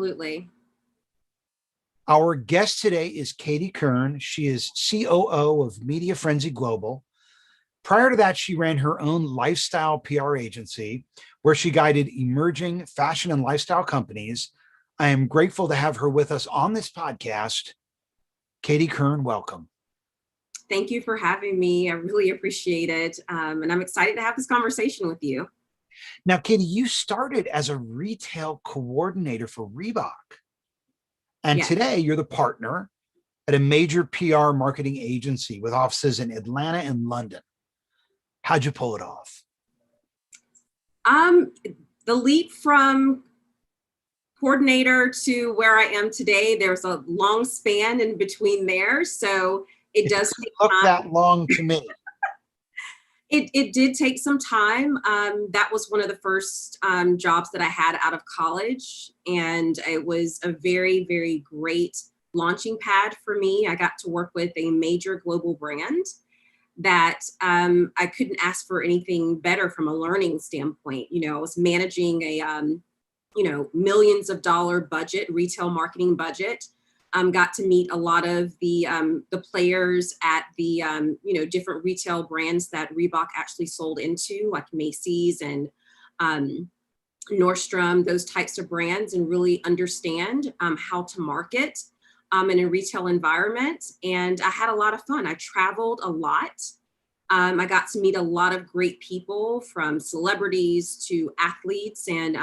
Absolutely. Our guest today is Katie Kern. She is COO of Media Frenzy Global. Prior to that, she ran her own lifestyle PR agency where she guided emerging fashion and lifestyle companies. I am grateful to have her with us on this podcast. Katie Kern, welcome. Thank you for having me. I really appreciate it. And I'm excited to have this conversation with you. Now, Katie, you started as a retail coordinator for Reebok. And today you're the partner at a major PR marketing agency with offices in Atlanta and London. How'd you pull it off? The leap from coordinator to where I am today, there's a long span in between there. So it does take look that long to me. It did take some time. That was one of the first jobs that I had out of college. And it was a very, very great launching pad for me. I got to work with a major global brand that I couldn't ask for anything better from a learning standpoint. You know, I was managing a, millions of dollar budget, retail marketing budget. Got to meet a lot of the players at the, different retail brands that Reebok actually sold into, like Macy's and Nordstrom, those types of brands, and really understand how to market in a retail environment. And I had a lot of fun. I traveled a lot. I got to meet a lot of great people, from celebrities to athletes, and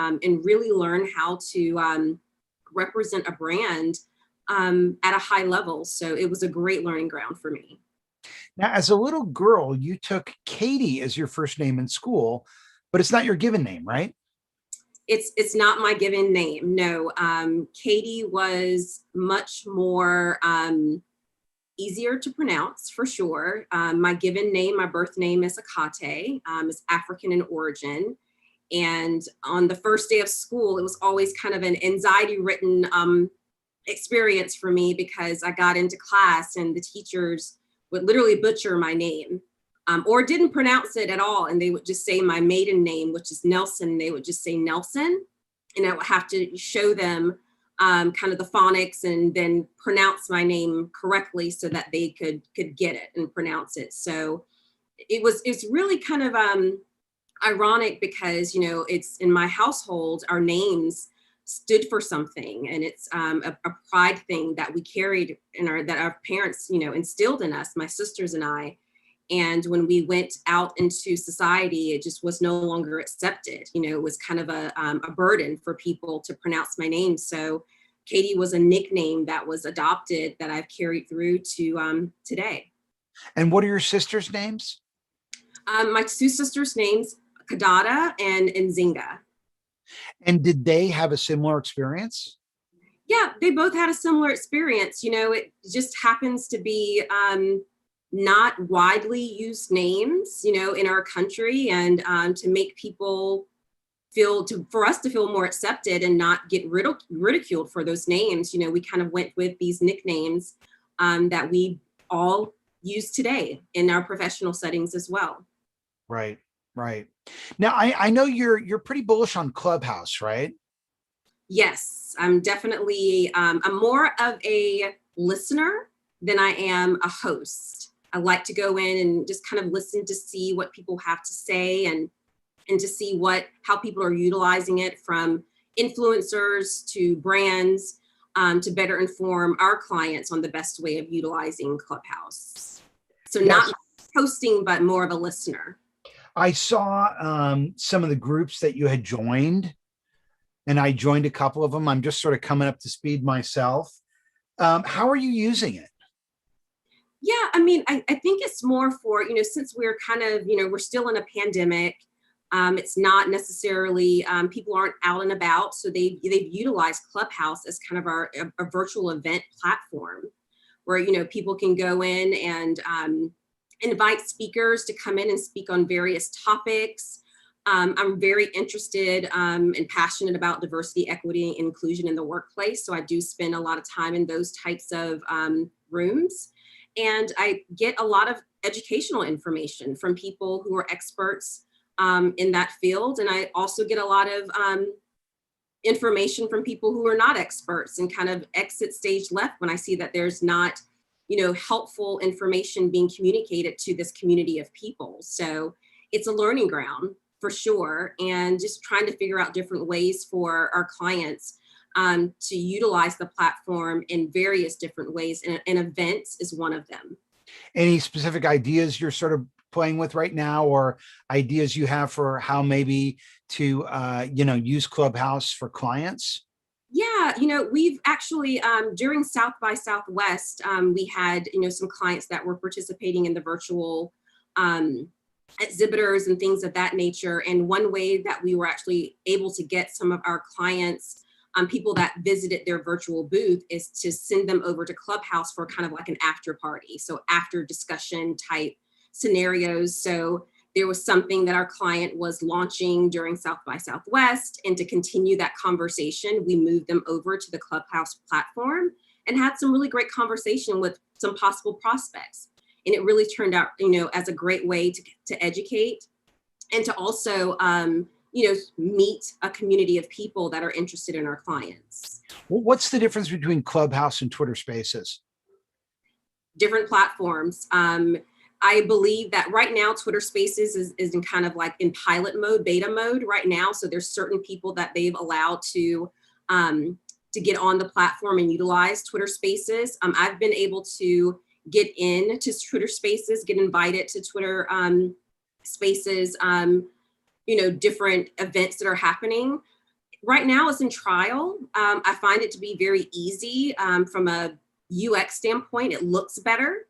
really learn how to represent a brand at a high level. So it was a great learning ground for me. Now, as a little girl, you took Katie as your first name in school, but it's not your given name, right? It's not my given name. No, Katie was much more easier to pronounce, for sure. My given name, my birth name is Akate, is African in origin. And on the first day of school, it was always kind of an anxiety-ridden experience for me, because I got into class and the teachers would literally butcher my name, or didn't pronounce it at all. And they would just say my maiden name, which is Nelson. They would just say Nelson. And I would have to show them kind of the phonics and then pronounce my name correctly so that they could get it and pronounce it. So it's really kind of ironic, because, it's in my household, our names stood for something, and it's a pride thing that we carried that our parents, instilled in us, my sisters and I. And when we went out into society, it just was no longer accepted. It was kind of a burden for people to pronounce my name. So Katie was a nickname that was adopted that I've carried through to today. And what are your sisters' names? My two sisters' names, Kadada and Nzinga. And did they have a similar experience? Yeah, they both had a similar experience. It just happens to be not widely used names, in our country, and to make people for us to feel more accepted and not get ridiculed for those names. We kind of went with these nicknames that we all use today in our professional settings as well. Right. Right. Now, I know you're pretty bullish on Clubhouse, right? Yes, I'm definitely, I'm more of a listener than I am a host. I like to go in and just kind of listen to see what people have to say, and to see how people are utilizing it, from influencers to brands, to better inform our clients on the best way of utilizing Clubhouse. So not hosting, but more of a listener. I saw some of the groups that you had joined, and I joined a couple of them. I'm just sort of coming up to speed myself. How are you using it? Yeah, I mean, I think it's more for, since we're kind of, we're still in a pandemic, it's not necessarily, people aren't out and about. So they've utilized Clubhouse as kind of a virtual event platform where, people can go in and invite speakers to come in and speak on various topics. I'm very interested and passionate about diversity, equity, and inclusion in the workplace. So I do spend a lot of time in those types of rooms. And I get a lot of educational information from people who are experts in that field. And I also get a lot of information from people who are not experts and kind of exit stage left when I see that there's not, helpful information being communicated to this community of people. So it's a learning ground for sure. And just trying to figure out different ways for our clients to utilize the platform in various different ways. And events is one of them. Any specific ideas you're sort of playing with right now, or ideas you have for how maybe to, use Clubhouse for clients? Yeah, we've actually, during South by Southwest, we had, some clients that were participating in the virtual exhibitors and things of that nature. And one way that we were actually able to get some of our clients, people that visited their virtual booth, is to send them over to Clubhouse for kind of like an after party. So after discussion type scenarios. So there was something that our client was launching during South by Southwest, and to continue that conversation, we moved them over to the Clubhouse platform and had some really great conversation with some possible prospects. And it really turned out, as a great way to educate and to also, meet a community of people that are interested in our clients. Well, what's the difference between Clubhouse and Twitter Spaces? Different platforms. I believe that right now Twitter Spaces is in kind of like in pilot mode, beta mode right now. So there's certain people that they've allowed to get on the platform and utilize Twitter Spaces. I've been able to get in to Twitter Spaces, get invited to Twitter Spaces, different events that are happening. Right now it's in trial. I find it to be very easy from a UX standpoint. It looks better.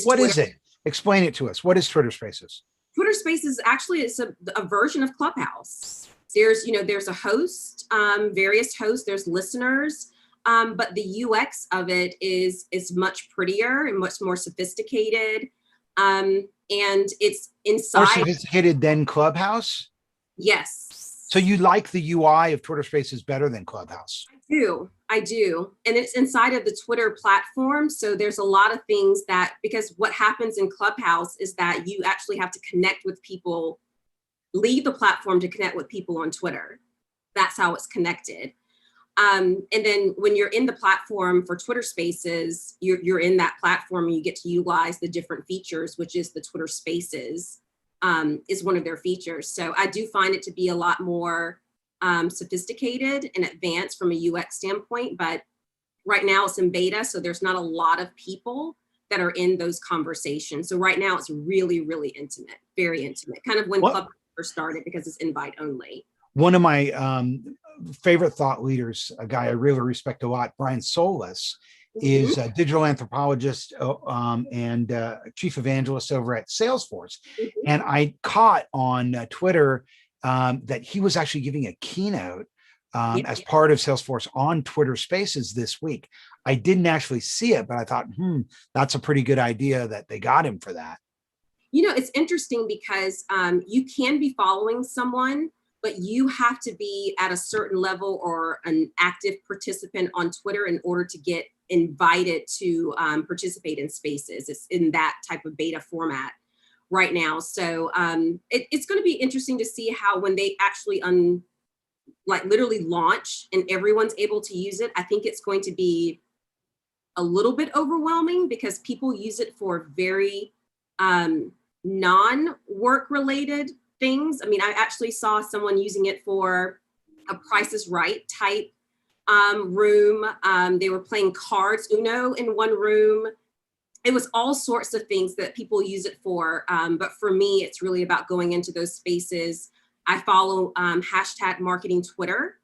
What is it? Explain it to us. What is Twitter Spaces? Twitter Spaces actually is a version of Clubhouse. There's a host, various hosts, there's listeners, but the UX of it is much prettier and much more sophisticated. And it's inside. More sophisticated than Clubhouse? Yes. So you like the UI of Twitter Spaces better than Clubhouse? I do. And it's inside of the Twitter platform. So there's a lot of things because what happens in Clubhouse is that you actually have to connect with people, leave the platform to connect with people on Twitter. That's how it's connected. And then when you're in the platform for Twitter Spaces, you're in that platform and you get to utilize the different features, which is the Twitter Spaces is one of their features. So I do find it to be a lot more sophisticated and advanced from a UX standpoint, but right now it's in beta, so there's not a lot of people that are in those conversations. So right now it's really, really intimate, very intimate, kind of when Clubhouse first started, because it's invite only. One of my favorite thought leaders, a guy I really respect a lot, Brian Solis, is a digital anthropologist and chief evangelist over at Salesforce. And I caught on Twitter that he was actually giving a keynote as part of Salesforce on Twitter Spaces this week. I didn't actually see it, but I thought, that's a pretty good idea that they got him for that. It's interesting because you can be following someone, but you have to be at a certain level or an active participant on Twitter in order to get invited to participate in Spaces. It's in that type of beta format right now. So it's going to be interesting to see how, when they actually literally launch and everyone's able to use it, I think it's going to be a little bit overwhelming because people use it for very non-work related things. I mean, I actually saw someone using it for a Price is Right type room. They were playing cards, Uno, in one room. It was all sorts of things that people use it for. But for me, it's really about going into those spaces. I follow hashtag marketing Twitter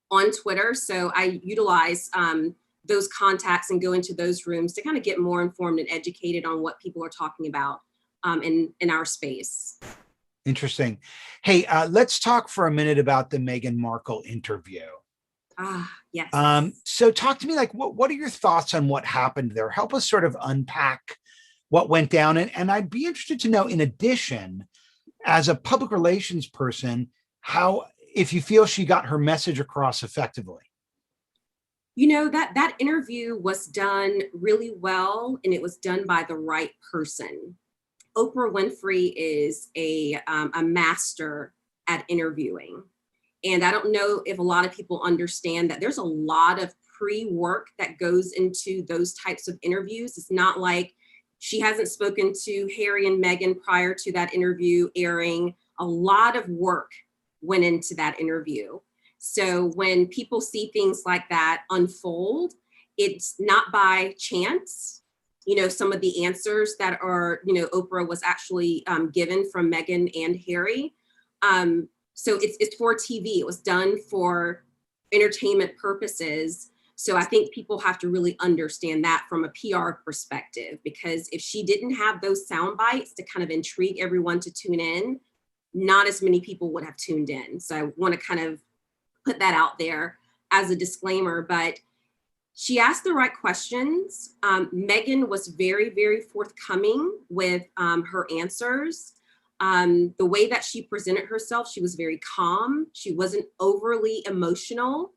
on Twitter. So I utilize those contacts and go into those rooms to kind of get more informed and educated on what people are talking about in our space. Interesting. Hey, let's talk for a minute about the Meghan Markle interview. Yes. So talk to me, what are your thoughts on what happened there? Help us sort of unpack what went down. And I'd be interested to know, in addition, as a public relations person, if you feel she got her message across effectively. That interview was done really well, and it was done by the right person. Oprah Winfrey is a master at interviewing. And I don't know if a lot of people understand that there's a lot of pre-work that goes into those types of interviews. It's not like she hasn't spoken to Harry and Meghan prior to that interview airing. A lot of work went into that interview. So when people see things like that unfold, it's not by chance. You know, some of the answers that are, you know, Oprah was actually given from Meghan and Harry. So it's for TV. It was done for entertainment purposes. So I think people have to really understand that from a PR perspective, because if she didn't have those sound bites to kind of intrigue everyone to tune in, not as many people would have tuned in. So I want to kind of put that out there as a disclaimer, but she asked the right questions. Meghan was very, very forthcoming with her answers. The way that she presented herself, she was very calm. She wasn't overly emotional.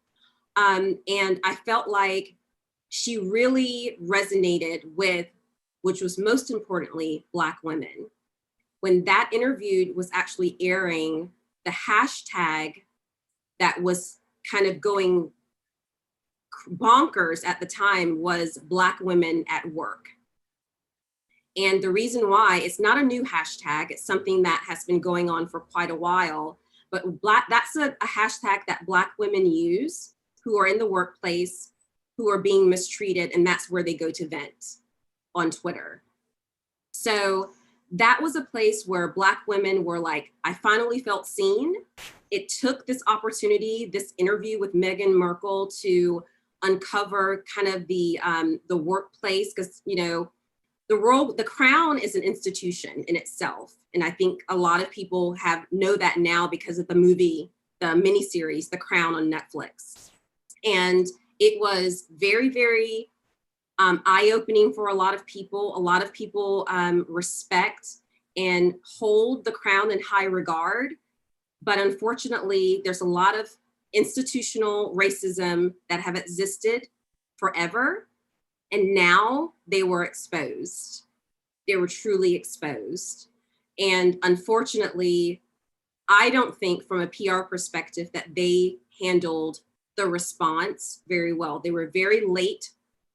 And I felt like she really resonated with, which was most importantly, Black women. When that interview was actually airing, the hashtag that was kind of going bonkers at the time was Black women at work. And the reason why, it's not a new hashtag, it's something that has been going on for quite a while, but that's a hashtag that Black women use who are in the workplace, who are being mistreated, and that's where they go to vent on Twitter. So that was a place where Black women were like, I finally felt seen. It took this opportunity, this interview with Meghan Markle, to uncover kind of the workplace, because, you know, the Crown is an institution in itself. And I think a lot of people know that now because of the movie, the miniseries, The Crown on Netflix. And it was very, very eye-opening for a lot of people. A lot of people respect and hold the Crown in high regard. But unfortunately, there's a lot of institutional racism that have existed forever. And now they were exposed. They were truly exposed. And unfortunately, I don't think from a PR perspective that they handled the response very well. They were very late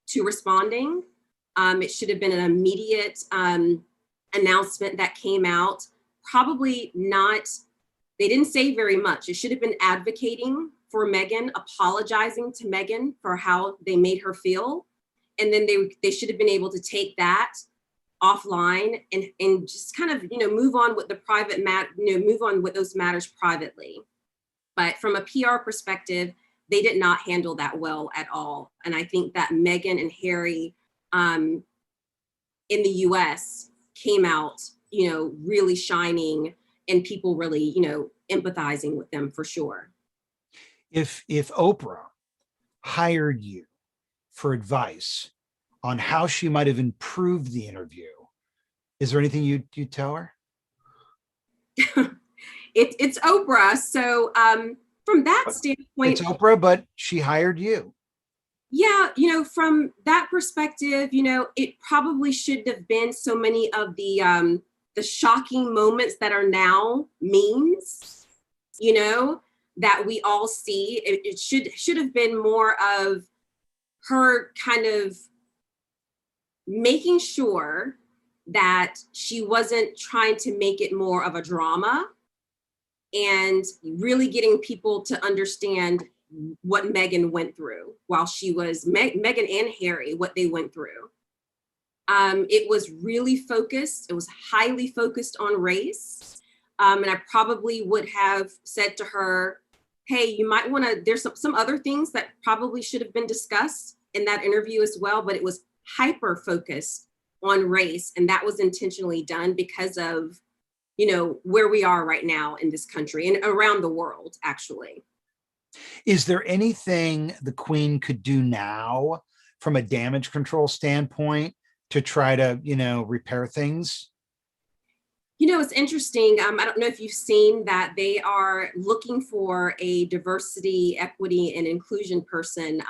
to responding. It should have been an immediate announcement that came out. Probably not, they didn't say very much. It should have been advocating for Meghan, apologizing to Meghan for how they made her feel. And then they should have been able to take that offline and just kind of, you know, move on with the private move on with those matters privately. But from a PR perspective, they did not handle that well at all. And I think that Meghan and Harry in the US came out, you know, really shining, and people really, you know, empathizing with them for sure. If Oprah hired you for advice on how she might have improved the interview, is there anything you'd tell her? It's Oprah. So from that standpoint, it's Oprah, but she hired you. Yeah, you know, from that perspective, you know, it probably shouldn't have been so many of the shocking moments that are now memes, you know, that we all see. It should have been more of her kind of making sure that she wasn't trying to make it more of a drama, and really getting people to understand what Meghan went through while she was Meghan and Harry, what they went through. It was really focused. It was highly focused on race. And I probably would have said to her, hey, you might want to, there's some other things that probably should have been discussed in that interview as well, but it was hyper focused on race. And that was intentionally done because of, you know, where we are right now in this country and around the world, actually. Is there anything the Queen could do now from a damage control standpoint to try to, you know, repair things? You know, it's interesting. I don't know if you've seen that they are looking for a diversity, equity, and inclusion person.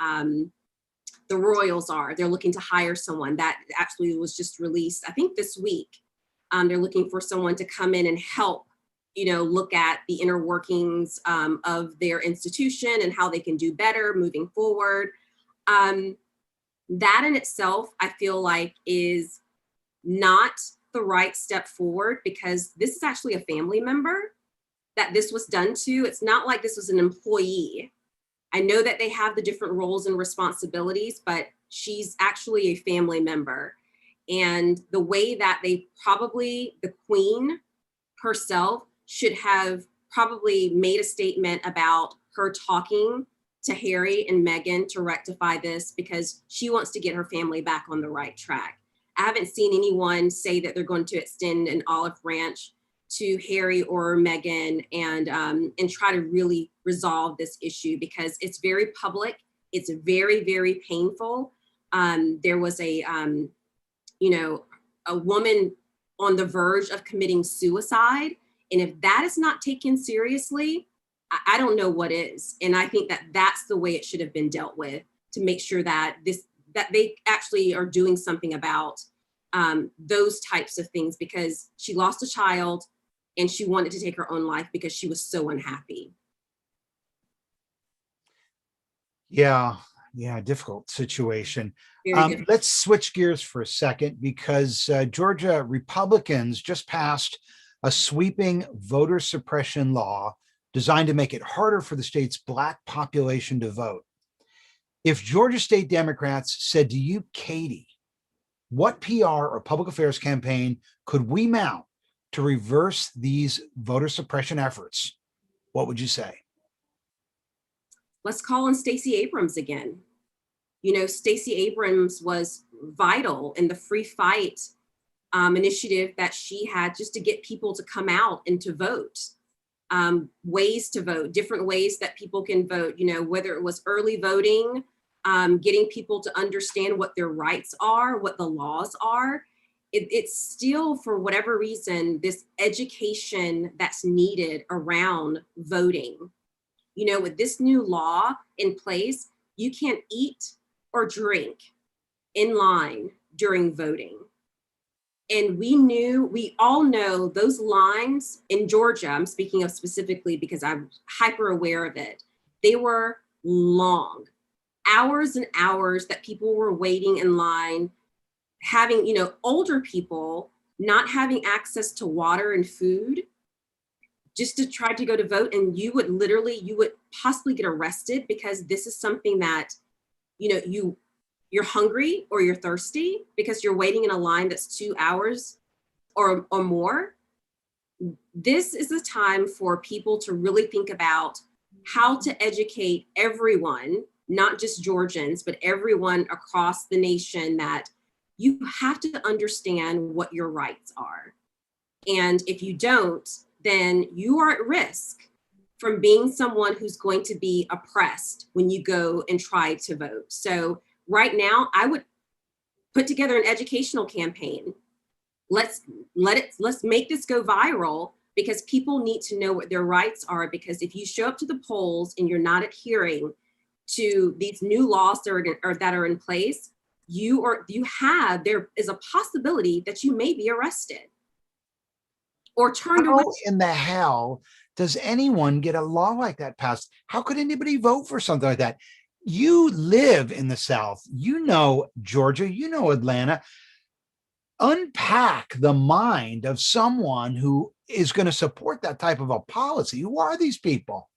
The Royals are. They're looking to hire someone. That actually was just released, I think, this week. They're looking for someone to come in and help look at the inner workings of their institution and how they can do better moving forward. That in itself, I feel like is not the right step forward, because this is actually a family member that this was done to. It's not like this was an employee. I know that they have the different roles and responsibilities, but she's actually a family member. And the way that the Queen herself should have probably made a statement about her talking to Harry and Meghan to rectify this, because she wants to get her family back on the right track. I haven't seen anyone say that they're going to extend an olive branch to Harry or Meghan and try to really resolve this issue, because it's very public. It's very, very painful. There was a woman on the verge of committing suicide. And if that is not taken seriously, I don't know what is. And I think that that's the way it should have been dealt with, to make sure that they actually are doing something about those types of things, because she lost a child and she wanted to take her own life because she was so unhappy. Yeah, difficult situation. Very difficult. Let's switch gears for a second, because Georgia Republicans just passed a sweeping voter suppression law designed to make it harder for the state's Black population to vote. If Georgia state Democrats said to you, Katie, what PR or public affairs campaign could we mount to reverse these voter suppression efforts, what would you say? Let's call on Stacey Abrams again. Stacey Abrams was vital in the free fight initiative that she had, just to get people to come out and to vote. Ways to vote, different ways that people can vote, whether it was early voting, getting people to understand what their rights are, what the laws are. It's still, for whatever reason, this education that's needed around voting. With this new law in place, you can't eat or drink in line during voting. And we all know those lines in Georgia, I'm speaking of specifically because I'm hyper aware of it, they were long, hours and hours that people were waiting in line, having, older people not having access to water and food just to try to go to vote. And you would possibly get arrested, because this is something that, you're hungry or you're thirsty because you're waiting in a line that's 2 hours or more. This is the time for people to really think about how to educate everyone, not just Georgians, but everyone across the nation, that you have to understand what your rights are. And if you don't, then you are at risk from being someone who's going to be oppressed when you go and try to vote. So right now, I would put together an educational campaign. Let's make this go viral, because people need to know what their rights are. Because if you show up to the polls and you're not adhering to these new laws that are in place, there is a possibility that you may be arrested or turned away. How in the hell does anyone get a law like that passed? How could anybody vote for something like that? You live in the South, Georgia, Atlanta. Unpack the mind of someone who is going to support that type of a policy. Who are these people?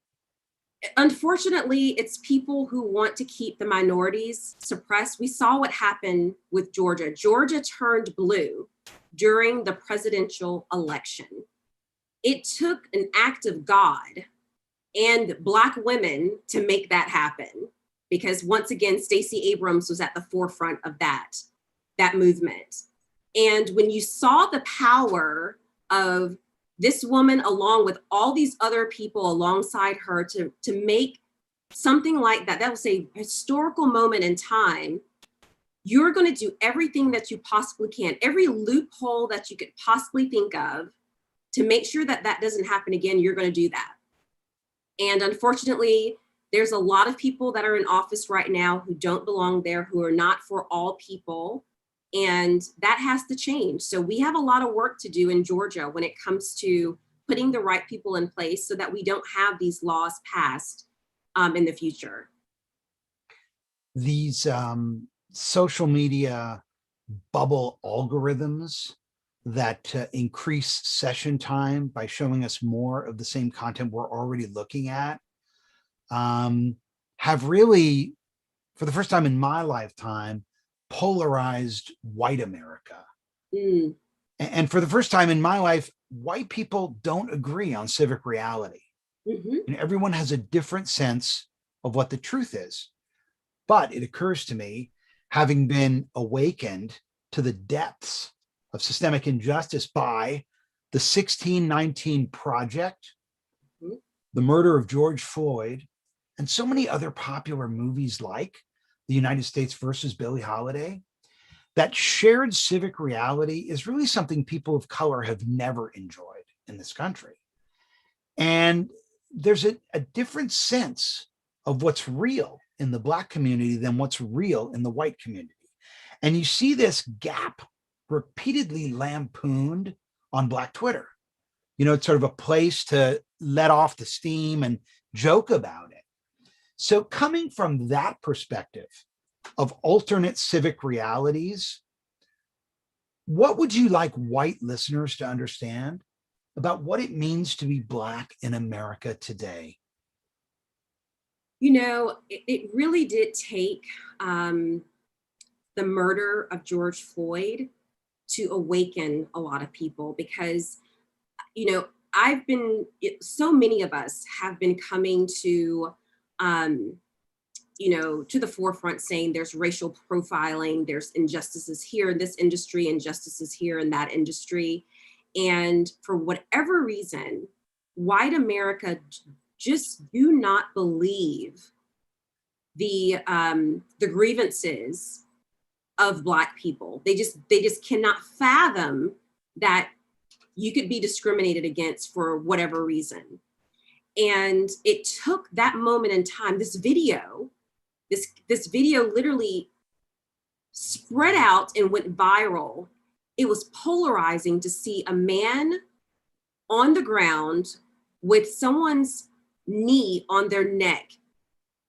Unfortunately, it's people who want to keep the minorities suppressed. We saw what happened with Georgia. Georgia turned blue during the presidential election. It took an act of God and Black women to make that happen, because once again, Stacey Abrams was at the forefront of that movement. And when you saw the power of this woman, along with all these other people alongside her, to make something like that was a historical moment in time, you're going to do everything that you possibly can, every loophole that you could possibly think of, to make sure that that doesn't happen again. You're going to do that. And unfortunately, there's a lot of people that are in office right now who don't belong there, who are not for all people. And that has to change. So we have a lot of work to do in Georgia when it comes to putting the right people in place so that we don't have these laws passed in the future. These social media bubble algorithms that increase session time by showing us more of the same content we're already looking at have really, for the first time in my lifetime, polarized white America. Mm. And for the first time in my life, white people don't agree on civic reality. Mm-hmm. And everyone has a different sense of what the truth is. But it occurs to me, having been awakened to the depths of systemic injustice by the 1619 Project, Mm-hmm. the murder of George Floyd, and so many other popular movies like The United States versus Billie Holiday, that shared civic reality is really something people of color have never enjoyed in this country. And there's a different sense of what's real in the Black community than what's real in the white community. And you see this gap repeatedly lampooned on Black Twitter. You know, it's sort of a place to let off the steam and joke about it. So coming from that perspective of alternate civic realities, what would you like white listeners to understand about what it means to be Black in America today? You know, it really did take the murder of George Floyd to awaken a lot of people because, you know, so many of us have been coming to, you know, to the forefront saying there's racial profiling, there's injustices here in this industry, injustices here in that industry. And for whatever reason, white America just do not believe the grievances of Black people. They just cannot fathom that you could be discriminated against for whatever reason. And it took that moment in time, this video literally spread out and went viral. It was polarizing to see a man on the ground with someone's knee on their neck,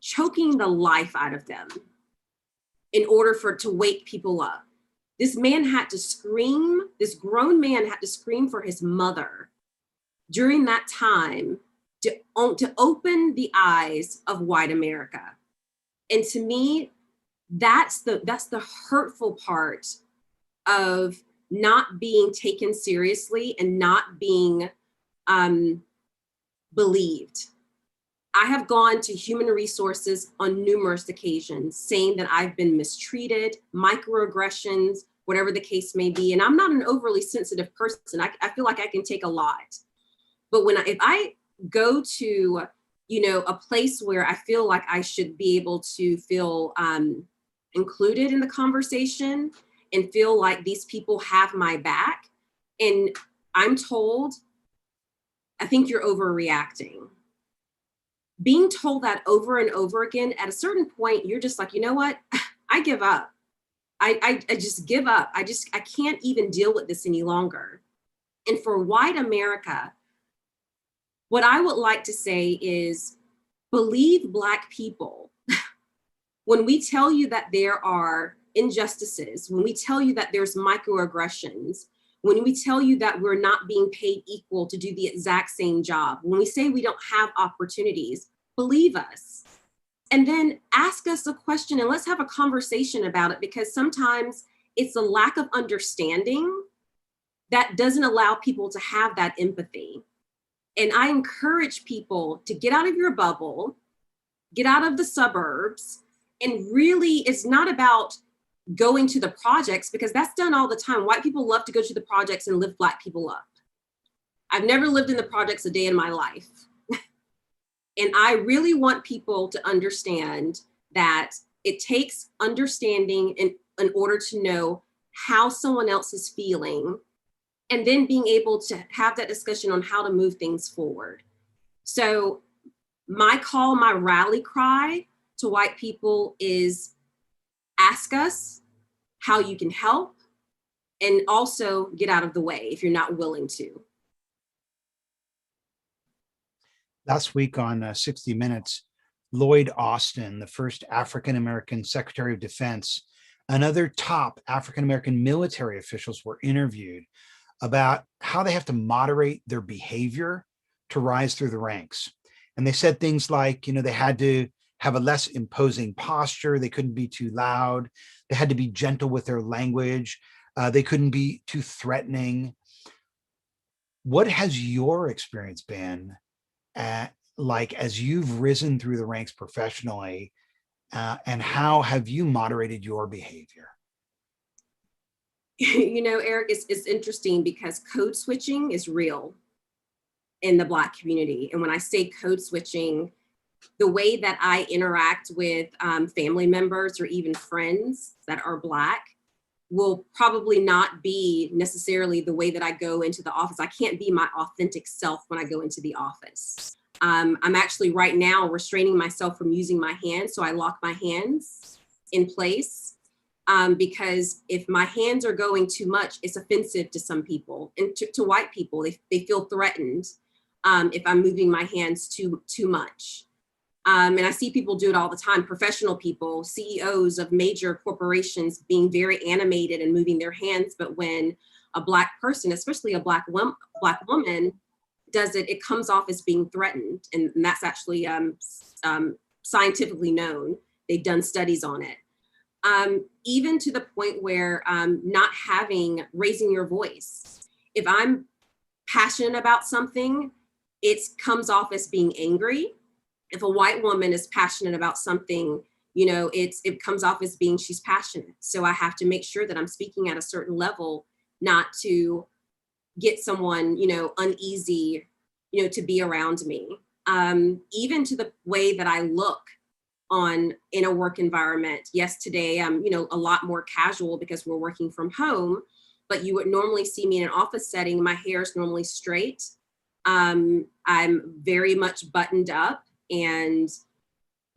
choking the life out of them in order to wake people up. This man had to scream, this grown man had to scream for his mother during that time to open the eyes of white America. And to me, that's the hurtful part of not being taken seriously and not being believed. I have gone to human resources on numerous occasions saying that I've been mistreated, microaggressions, whatever the case may be. And I'm not an overly sensitive person. I feel like I can take a lot. But if I go to, you know, a place where I feel like I should be able to feel included in the conversation and feel like these people have my back, and I'm told, I think you're overreacting. Being told that over and over again, at a certain point, you're just like, you know what? I give up. I just give up. I can't even deal with this any longer. And for white America, what I would like to say is believe Black people. When we tell you that there are injustices, when we tell you that there's microaggressions, when we tell you that we're not being paid equal to do the exact same job, when we say we don't have opportunities, believe us. And then ask us a question and let's have a conversation about it, because sometimes it's a lack of understanding that doesn't allow people to have that empathy. And I encourage people to get out of your bubble, get out of the suburbs, and really it's not about going to the projects, because that's done all the time. White people love to go to the projects and lift Black people up. I've never lived in the projects a day in my life. And I really want people to understand that it takes understanding in order to know how someone else is feeling, and then being able to have that discussion on how to move things forward. So my call, my rally cry to white people is ask us how you can help, and also get out of the way if you're not willing to. Last week on 60 Minutes, Lloyd Austin, the first African-American Secretary of Defense, and other top African-American military officials were interviewed about how they have to moderate their behavior to rise through the ranks. And they said things like, they had to have a less imposing posture. They couldn't be too loud. They had to be gentle with their language. They couldn't be too threatening. What has your experience been like as you've risen through the ranks professionally, and how have you moderated your behavior? Eric, it's interesting because code switching is real in the Black community. And when I say code switching, the way that I interact with family members or even friends that are Black will probably not be necessarily the way that I go into the office. I can't be my authentic self when I go into the office. I'm actually right now restraining myself from using my hands. So I lock my hands in place because if my hands are going too much, it's offensive to some people and to white people. They feel threatened if I'm moving my hands too much. And I see people do it all the time, professional people, CEOs of major corporations being very animated and moving their hands. But when a Black person, especially a Black woman, does it, it comes off as being threatened. And that's actually scientifically known. They've done studies on it. Even to the point where not raising your voice. If I'm passionate about something, it comes off as being angry. If a white woman is passionate about something, it comes off as being she's passionate. So I have to make sure that I'm speaking at a certain level, not to get someone, uneasy, to be around me. Even to the way that I look in a work environment. Yes, today I'm, a lot more casual because we're working from home, but you would normally see me in an office setting. My hair is normally straight. I'm very much buttoned up and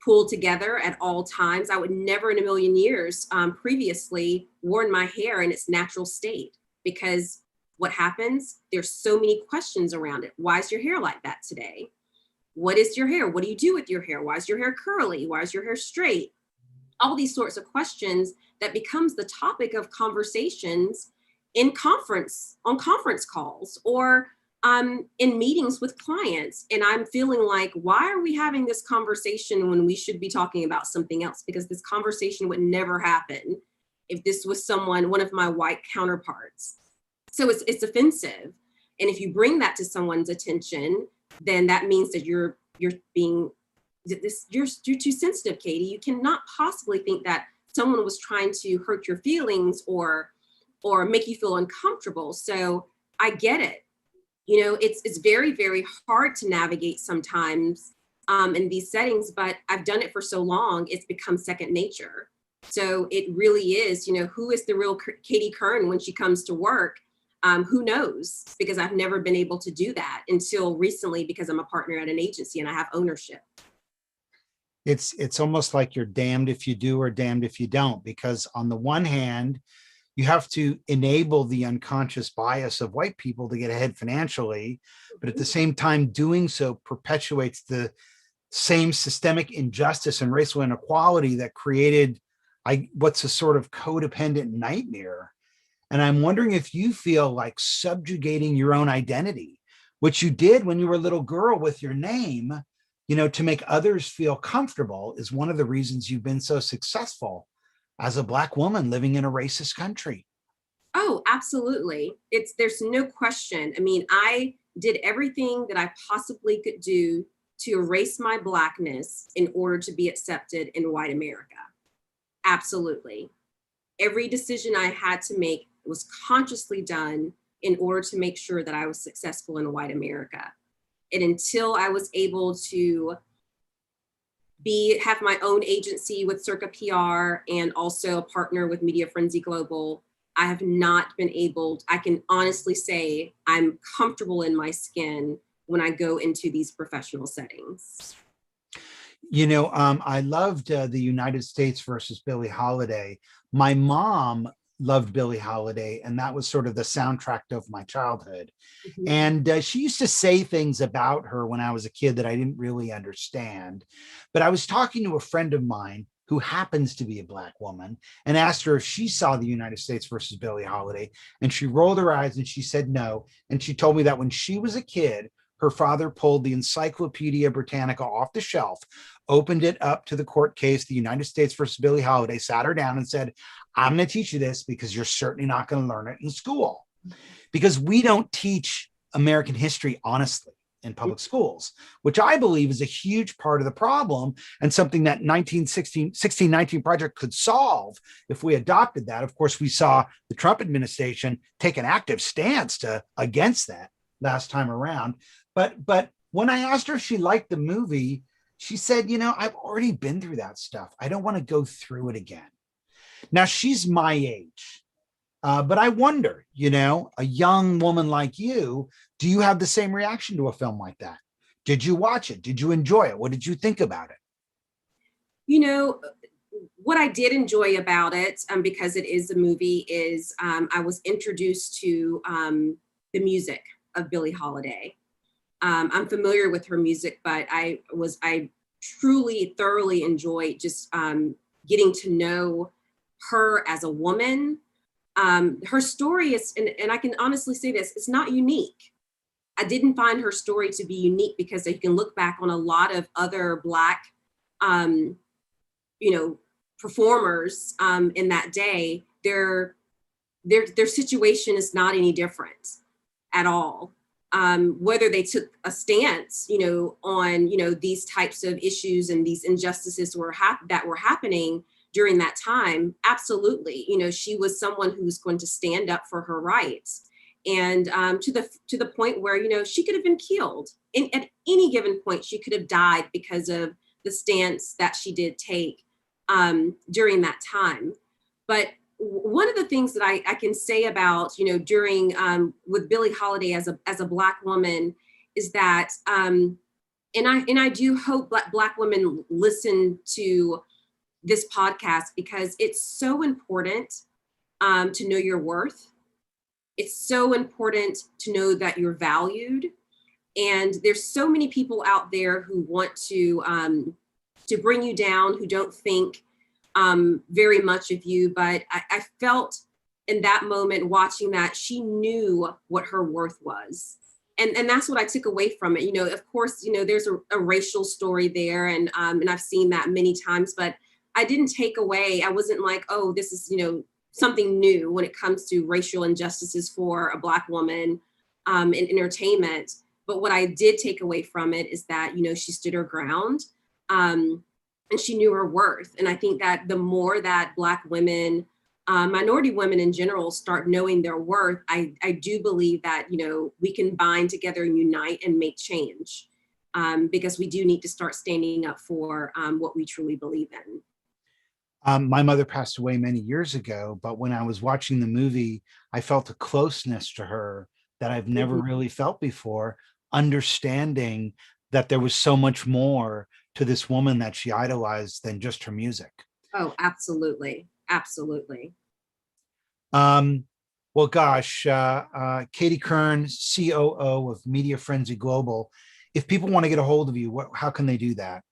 pulled together at all times. I would never in a million years previously worn my hair in its natural state, because what happens? There's so many questions around it. Why is your hair like that today? What is your hair? What do you do with your hair? Why is your hair curly? Why is your hair straight? All these sorts of questions that becomes the topic of conversations on conference calls or in meetings with clients. And I'm feeling like, why are we having this conversation when we should be talking about something else? Because this conversation would never happen if this was one of my white counterparts. So it's offensive. And if you bring that to someone's attention, then that means that you're too sensitive, Katie. You cannot possibly think that someone was trying to hurt your feelings or make you feel uncomfortable. So I get it. It's very, very hard to navigate sometimes in these settings, but I've done it for so long, it's become second nature. So it really is, who is the real Katie Kern when she comes to work? Who knows? Because I've never been able to do that until recently, because I'm a partner at an agency and I have ownership. It's almost like you're damned if you do or damned if you don't, because on the one hand, you have to enable the unconscious bias of white people to get ahead financially, but at the same time, doing so perpetuates the same systemic injustice and racial inequality that created what's a sort of codependent nightmare. And I'm wondering if you feel like subjugating your own identity, which you did when you were a little girl with your name, to make others feel comfortable, is one of the reasons you've been so successful as a Black woman living in a racist country. Oh, absolutely. There's no question. I mean, I did everything that I possibly could do to erase my Blackness in order to be accepted in white America. Absolutely. Every decision I had to make was consciously done in order to make sure that I was successful in white America. And until I was able to have my own agency with Circa PR and also a partner with Media Frenzy Global, I have not been able, I can honestly say I'm comfortable in my skin when I go into these professional settings. I loved the United States versus Billie Holiday. My mom loved Billie Holiday, and that was sort of the soundtrack of my childhood. Mhm. And she used to say things about her when I was a kid that I didn't really understand. But I was talking to a friend of mine who happens to be a Black woman and asked her if she saw the United States versus Billie Holiday. And she rolled her eyes and she said no. And she told me that when she was a kid, her father pulled the Encyclopedia Britannica off the shelf, opened it up to the court case, the United States versus Billie Holiday, sat her down and said, I'm going to teach you this because you're certainly not going to learn it in school. Because we don't teach American history honestly in public schools, which I believe is a huge part of the problem and something that 1619 Project could solve if we adopted that. Of course, we saw the Trump administration take an active stance against that last time around. But when I asked her if she liked the movie, she said, I've already been through that stuff. I don't want to go through it again. Now, she's my age. But I wonder, a young woman like you, do you have the same reaction to a film like that? Did you watch it? Did you enjoy it? What did you think about it? What I did enjoy about it, because it is a movie, is I was introduced to the music of Billie Holiday. I'm familiar with her music, but I truly, thoroughly enjoyed just getting to know her as a woman. Her story is, and I can honestly say this, it's not unique. I didn't find her story to be unique because you can look back on a lot of other Black, performers in that day. Their situation is not any different at all. Whether they took a stance, on, these types of issues and these injustices that were happening during that time, absolutely. She was someone who was going to stand up for her rights, and to the point where she could have been killed. At any given point, she could have died because of the stance that she did take during that time. But one of the things that I can say about during with Billie Holiday as a Black woman is that, and I do hope Black women listen to this podcast, because it's so important to know your worth. It's so important to know that you're valued. And there's so many people out there who want to bring you down, who don't think very much of you. But I felt in that moment watching that she knew what her worth was. And that's what I took away from it. Of course, there's a racial story there, and I've seen that many times, but I didn't take away. I wasn't like, oh, this is, something new when it comes to racial injustices for a Black woman in entertainment. But what I did take away from it is that, she stood her ground, and she knew her worth. And I think that the more that Black women, minority women in general, start knowing their worth, I do believe that, we can bind together and unite and make change, because we do need to start standing up for what we truly believe in. My mother passed away many years ago, but when I was watching the movie, I felt a closeness to her that I've never really felt before, understanding that there was so much more to this woman that she idolized than just her music. Oh, absolutely. Absolutely. Well, gosh, Katie Kern, COO of Media Frenzy Global. If people want to get a hold of you, how can they do that?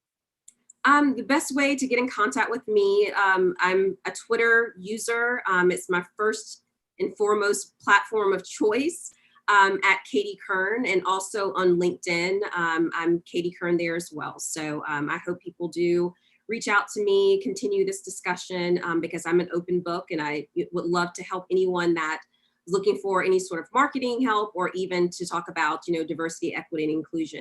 The best way to get in contact with me, I'm a Twitter user. It's my first and foremost platform of choice, at Katie Kern, and also on LinkedIn. I'm Katie Kern there as well. So I hope people do reach out to me, continue this discussion, because I'm an open book, and I would love to help anyone that is looking for any sort of marketing help, or even to talk about, diversity, equity, and inclusion.